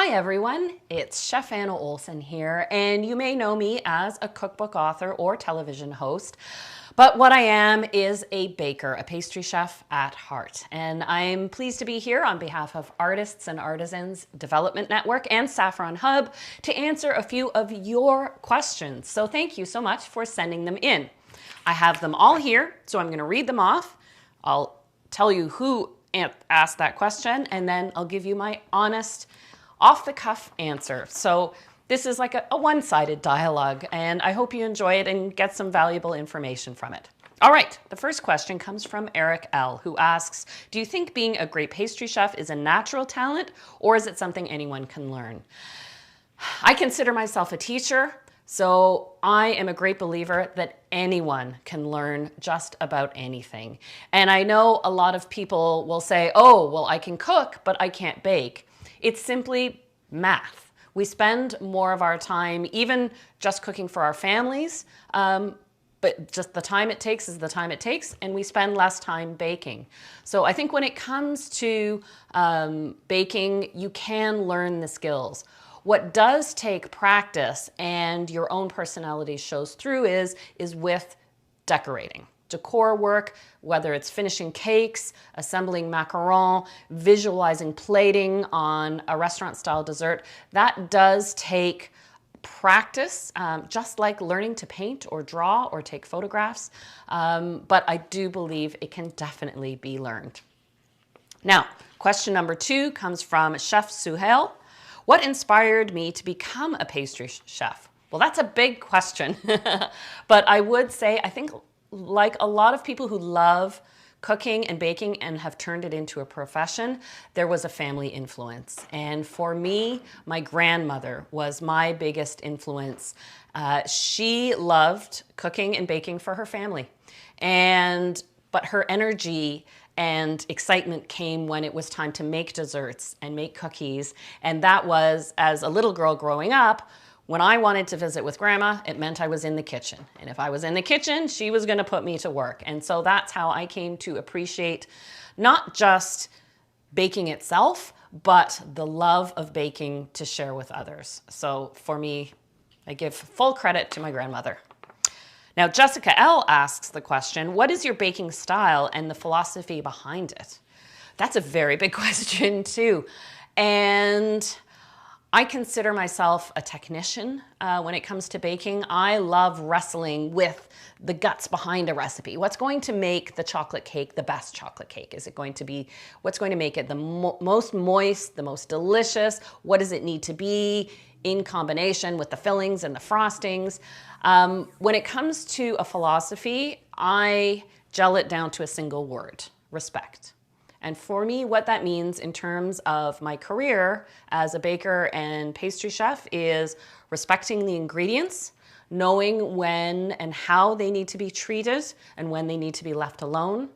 Hi everyone, it's Chef Anna Olson here, and you may know me as a cookbook author or television host, but what I am is a baker, a pastry chef at heart. And I'm pleased to be here on behalf of Artists and Artisans Development Network and Saffron Hub to answer a few of your questions. So thank you so much for sending them in. I have them all here, so I'm going to read them off. I'll tell you who asked that question, and then I'll give you my honest, off-the-cuff answer. So this is like a one-sided dialogue, and I hope you enjoy it and get some valuable information from it. All right, the first question comes from Eric L., who asks, do you think being a great pastry chef is a natural talent, or is it something anyone can learn? I consider myself a teacher, so I am a great believer that anyone can learn just about anything. And I know a lot of people will say, oh, well, I can cook, but I can't bake. It's simply math. We spend more of our time even just cooking for our families, but just the time it takes is the time it takes, and we spend less time baking. So I think when it comes to baking, you can learn the skills. What does take practice and your own personality shows through is with decorating. Decor work, whether it's finishing cakes, assembling macarons, visualizing plating on a restaurant-style dessert, that does take practice, just like learning to paint or draw or take photographs. But I do believe it can definitely be learned. Now, question number 2 comes from Chef Suhail. What inspired me to become a pastry chef? Well, that's a big question, but I would say, I think like a lot of people who love cooking and baking and have turned it into a profession, there was a family influence. And for me, my grandmother was my biggest influence. She loved cooking and baking for her family. But her energy and excitement came when it was time to make desserts and make cookies. And that was, as a little girl growing up, when I wanted to visit with Grandma, it meant I was in the kitchen. And if I was in the kitchen, she was gonna put me to work. And so that's how I came to appreciate not just baking itself, but the love of baking to share with others. So for me, I give full credit to my grandmother. Now, Jessica L. asks the question, what is your baking style and the philosophy behind it? That's a very big question too. And I consider myself a technician when it comes to baking. I love wrestling with the guts behind a recipe. What's going to make the chocolate cake the best chocolate cake? Is it going to be, what's going to make it the most moist, the most delicious? What does it need to be in combination with the fillings and the frostings? When it comes to a philosophy, I gel it down to a single word: respect. And for me, what that means in terms of my career as a baker and pastry chef is respecting the ingredients, knowing when and how they need to be treated and when they need to be left alone.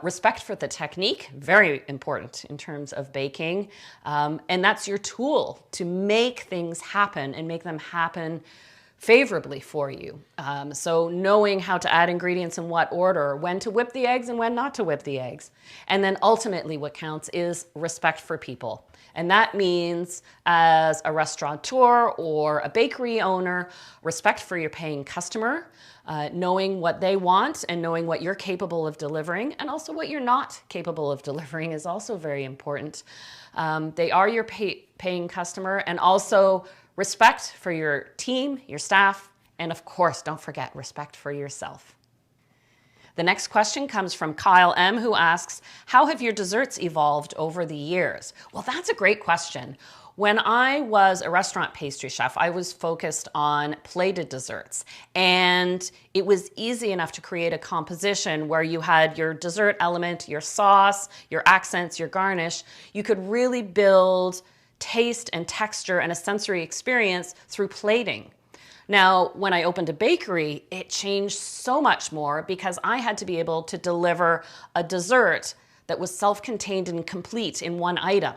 Respect for the technique, very important in terms of baking. And that's your tool to make things happen and make them happen favorably for you. So knowing how to add ingredients in what order, when to whip the eggs and when not to whip the eggs. And then ultimately what counts is respect for people. And that means, as a restaurateur or a bakery owner, respect for your paying customer, knowing what they want and knowing what you're capable of delivering, and also what you're not capable of delivering is also very important. They are your paying customer, and also respect for your team, your staff, and of course, don't forget respect for yourself. The next question comes from Kyle M., who asks, how have your desserts evolved over the years? Well, that's a great question. When I was a restaurant pastry chef, I was focused on plated desserts, and it was easy enough to create a composition where you had your dessert element, your sauce, your accents, your garnish. You could really build taste and texture and a sensory experience through plating. Now, when I opened a bakery, it changed so much more because I had to be able to deliver a dessert that was self-contained and complete in one item.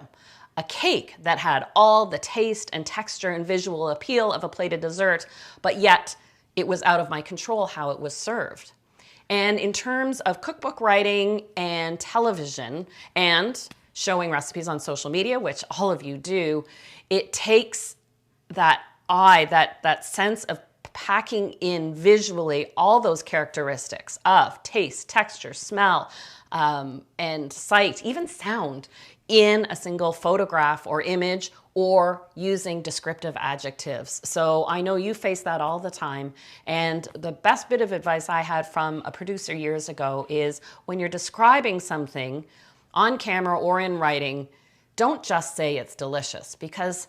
A cake that had all the taste and texture and visual appeal of a plated dessert, but yet it was out of my control how it was served. And in terms of cookbook writing and television and showing recipes on social media, which all of you do, it takes that eye, that sense of packing in visually all those characteristics of taste, texture, smell, and sight, even sound, in a single photograph or image, or using descriptive adjectives. So I know you face that all the time. And the best bit of advice I had from a producer years ago is when you're describing something on camera or in writing, don't just say it's delicious, because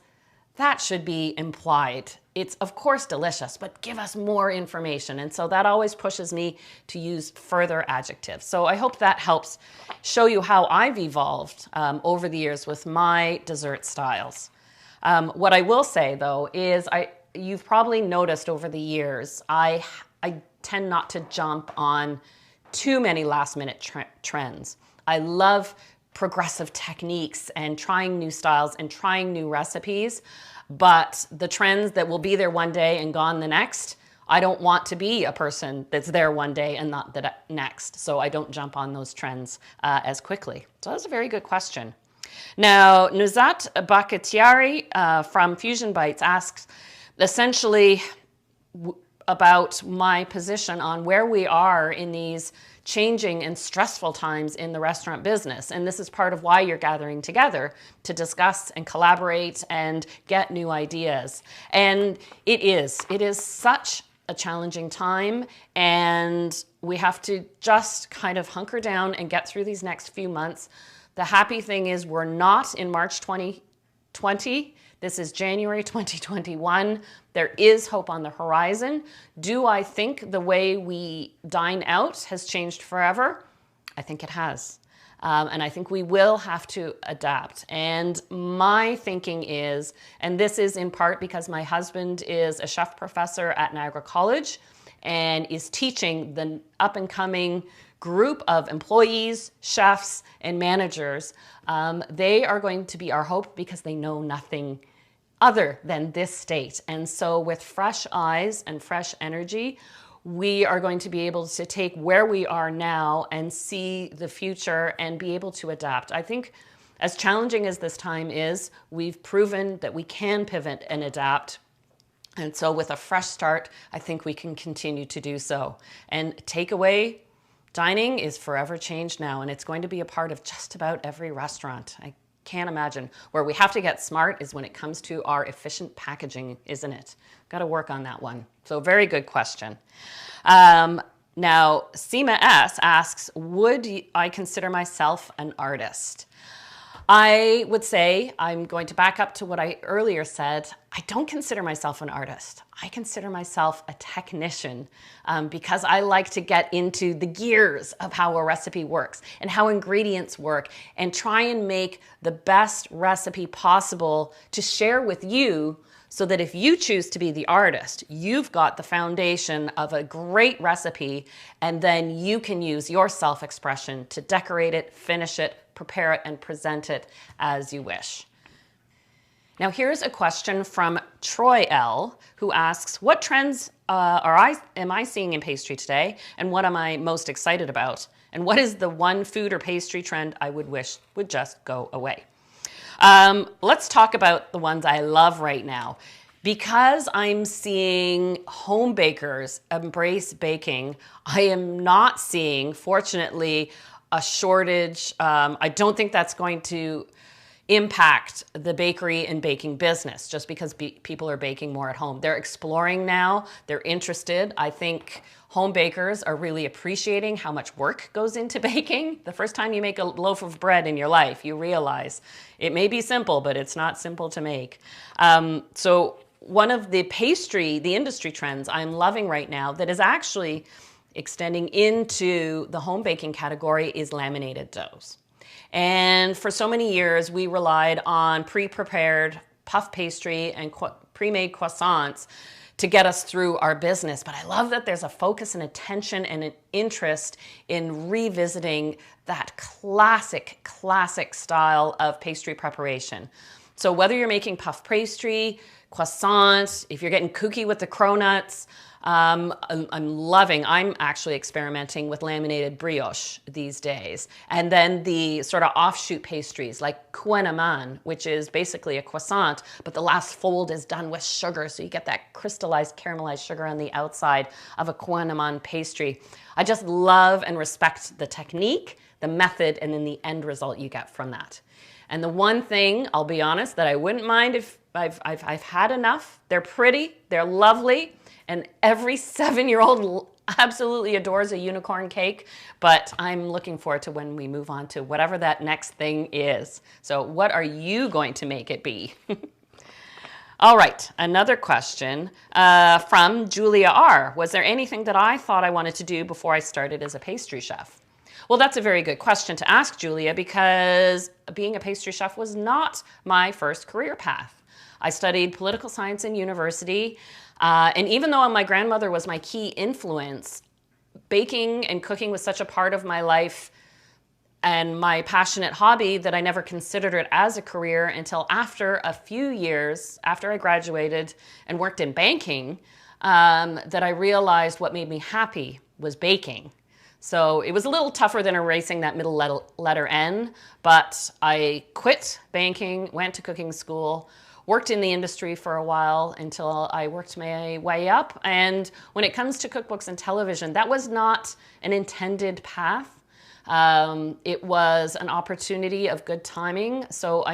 that should be implied. It's of course delicious, but give us more information. And so that always pushes me to use further adjectives. So I hope that helps show you how I've evolved over the years with my dessert styles. What I will say though is you've probably noticed over the years, I tend not to jump on too many last minute trends. I love progressive techniques and trying new styles and trying new recipes, but the trends that will be there one day and gone the next, I don't want to be a person that's there one day and not the next, so I don't jump on those trends as quickly. So that's a very good question. Now, Nuzat Bakatiari from Fusion Bites asks essentially about my position on where we are in these changing and stressful times in the restaurant business. And this is part of why you're gathering together to discuss and collaborate and get new ideas. And it is such a challenging time, and we have to just kind of hunker down and get through these next few months. The happy thing is we're not in March 2020. This is January 2021. There is hope on the horizon. Do I think the way we dine out has changed forever? I think it has. And I think we will have to adapt. And my thinking is, and this is in part because my husband is a chef professor at Niagara College and is teaching the up and coming group of employees, chefs, and managers. They are going to be our hope because they know nothing other than this state. And so with fresh eyes and fresh energy, we are going to be able to take where we are now and see the future and be able to adapt. I think as challenging as this time is, we've proven that we can pivot and adapt. And so with a fresh start, I think we can continue to do so. And takeaway dining is forever changed now, and it's going to be a part of just about every restaurant. I can't imagine. Where we have to get smart is when it comes to our efficient packaging, isn't it? Got to work on that one. So very good question. Now, Seema S asks, would I consider myself an artist? I would say, I'm going to back up to what I earlier said, I don't consider myself an artist. I consider myself a technician because I like to get into the gears of how a recipe works and how ingredients work and try and make the best recipe possible to share with you, so that if you choose to be the artist, you've got the foundation of a great recipe, and then you can use your self-expression to decorate it, finish it, prepare it, and present it as you wish. Now here's a question from Troy L, who asks, what trends am I seeing in pastry today, and what am I most excited about? And what is the one food or pastry trend I would wish would just go away? Let's talk about the ones I love right now. Because I'm seeing home bakers embrace baking, I am not seeing, fortunately, a shortage. I don't think that's going to impact the bakery and baking business just because people are baking more at home. They're exploring now, they're interested. I think home bakers are really appreciating how much work goes into baking. The first time you make a loaf of bread in your life, you realize it may be simple, but it's not simple to make. So one of the industry trends I'm loving right now that is actually extending into the home baking category is laminated doughs. And for so many years, we relied on pre-prepared puff pastry and pre-made croissants to get us through our business. But I love that there's a focus and attention and an interest in revisiting that classic style of pastry preparation. So whether you're making puff pastry, croissants, if you're getting kooky with the cronuts, I'm actually experimenting with laminated brioche these days. And then the sort of offshoot pastries like couenne, which is basically a croissant, but the last fold is done with sugar. So you get that crystallized caramelized sugar on the outside of a couenne pastry. I just love and respect the technique, the method, and then the end result you get from that. And the one thing, I'll be honest, that I wouldn't mind if I've had enough. They're pretty, they're lovely, and every 7-year-old absolutely adores a unicorn cake, but I'm looking forward to when we move on to whatever that next thing is. So what are you going to make it be? All right, another question from Julia R. Was there anything that I thought I wanted to do before I started as a pastry chef? Well, that's a very good question to ask, Julia, because being a pastry chef was not my first career path. I studied political science in university, and even though my grandmother was my key influence, baking and cooking was such a part of my life and my passionate hobby that I never considered it as a career until after a few years after I graduated and worked in banking, that I realized what made me happy was baking. So it was a little tougher than erasing that middle letter N, but I quit banking, went to cooking school, worked in the industry for a while until I worked my way up. And when it comes to cookbooks and television, that was not an intended path. It was an opportunity of good timing. So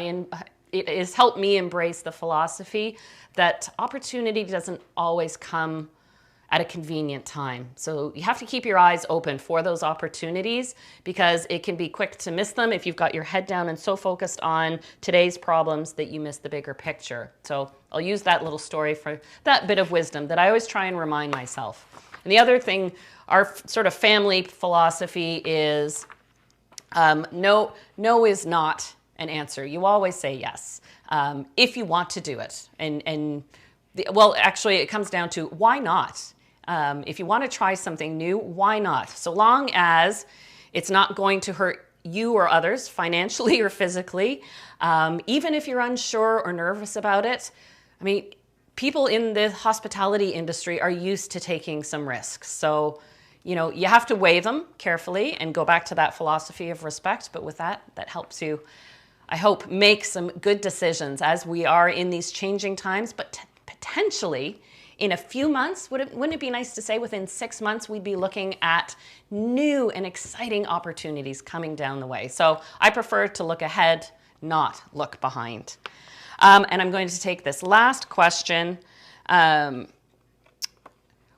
it has helped me embrace the philosophy that opportunity doesn't always come at a convenient time. So you have to keep your eyes open for those opportunities because it can be quick to miss them if you've got your head down and so focused on today's problems that you miss the bigger picture. So I'll use that little story for that bit of wisdom that I always try and remind myself. And the other thing, our sort of family philosophy is no is not an answer. You always say yes if you want to do it. Well, actually, it comes down to why not? If you want to try something new, why not? So long as it's not going to hurt you or others financially or physically, even if you're unsure or nervous about it. I mean, people in the hospitality industry are used to taking some risks. So, you know, you have to weigh them carefully and go back to that philosophy of respect. But with that, that helps you, I hope, make some good decisions as we are in these changing times, but potentially in a few months, wouldn't it be nice to say within 6 months, we'd be looking at new and exciting opportunities coming down the way. So I prefer to look ahead, not look behind. And I'm going to take this last question.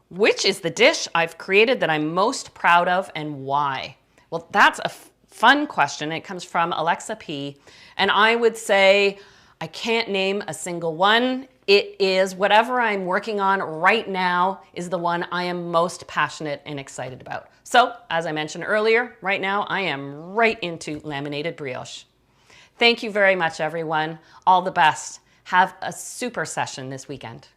Which is the dish I've created that I'm most proud of and why? Well, that's a fun question. It comes from Alexa P. And I would say I can't name a single one. It is whatever I'm working on right now is the one I am most passionate and excited about. So, as I mentioned earlier, right now I am right into laminated brioche. Thank you very much, everyone. All the best. Have a super session this weekend.